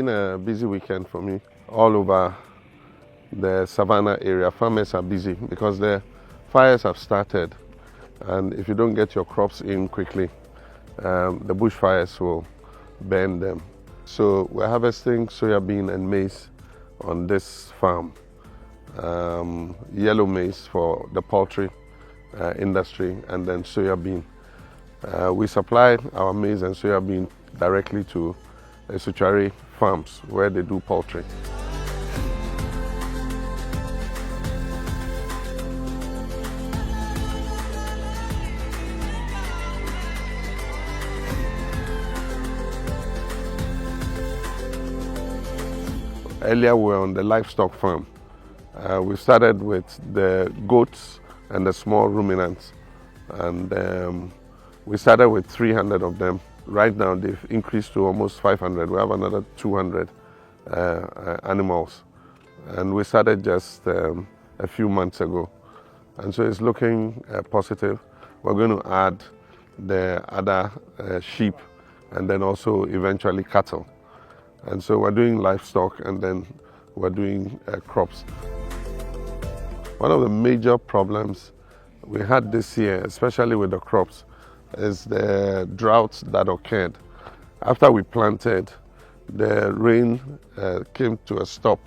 been a busy weekend for me. All over the Savannah area, farmers are busy because the fires have started, and if you don't get your crops in quickly, the bushfires will burn them. So we're harvesting soybean and maize on this farm. Yellow maize for the poultry industry, and then soybean. We supply our maize and soybean directly to Esuchari farms where they do poultry. Earlier we were on the livestock farm. We started with the goats and the small ruminants, and we started with 300 of them. Right now they've increased to almost 500. We have another 200 animals, and we started just a few months ago, and so it's looking positive. We're going to add the other sheep and then also eventually cattle. And so we're doing livestock, and then we're doing crops. One of the major problems we had this year, especially with the crops, is the drought that occurred. After we planted, the rain came to a stop.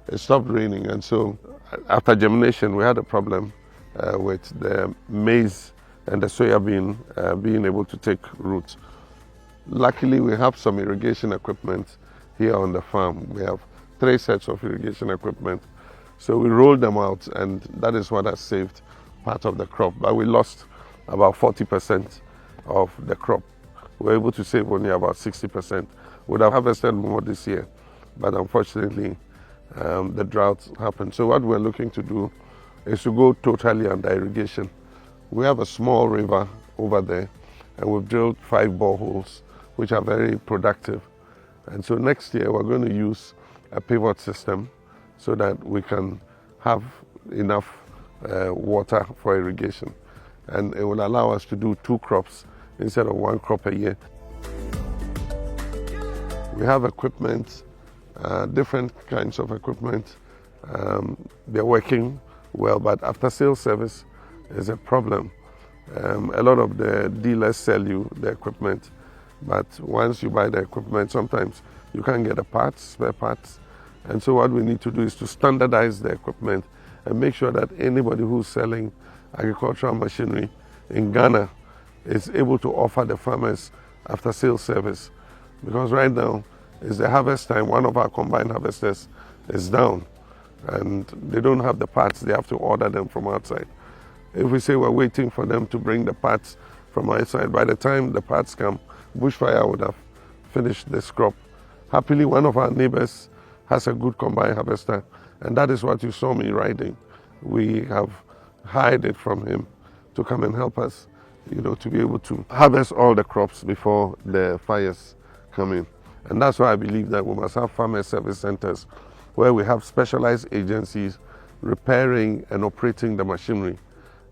It stopped raining, and so after germination, we had a problem with the maize and the soybean being able to take root. Luckily, we have some irrigation equipment here on the farm. We have 3 sets of irrigation equipment. So we rolled them out, and that is what has saved part of the crop. But we lost about 40% of the crop. We were able to save only about 60%. We'd have harvested more this year, but unfortunately, the drought happened. So what we're looking to do is to go totally under irrigation. We have a small river over there, and we've drilled 5 boreholes, which are very productive. And so next year we're going to use a pivot system so that we can have enough water for irrigation. And it will allow us to do 2 crops instead of 1 crop a year. We have equipment, different kinds of equipment. They're working well, but after sales service is a problem. A lot of the dealers sell you the equipment, but once you buy the equipment, sometimes you can't get the parts, spare parts. And so what we need to do is to standardize the equipment and make sure that anybody who's selling agricultural machinery in Ghana is able to offer the farmers after sales service. Because right now is the harvest time. One of our combined harvesters is down, and they don't have the parts. They have to order them from outside. If we say we're waiting for them to bring the parts from outside, by the time the parts come, bushfire would have finished this crop. Happily, one of our neighbors has a good combine harvester, and that is what you saw me riding. We have hired it from him to come and help us, to be able to harvest all the crops before the fires come in. And that's why I believe that we must have farmer service centers where we have specialized agencies repairing and operating the machinery,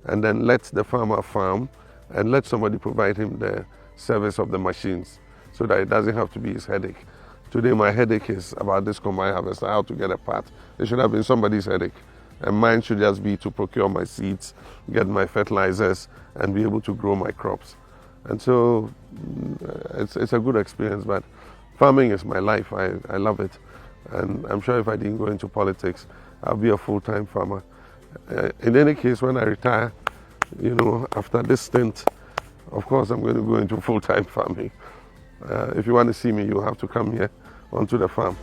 and then let the farmer farm and let somebody provide him the service of the machines so that it doesn't have to be his headache. Today my headache is about this combine harvester, how to get a part. It should have been somebody's headache, and mine should just be to procure my seeds, get my fertilizers, and be able to grow my crops. And so it's a good experience, but farming is my life. I love it, and I'm sure if I didn't go into politics, I'll be a full-time farmer. In any case, when I retire, after this stint, of course I'm going to go into full-time farming. If you want to see me, you'll have to come here onto the farm.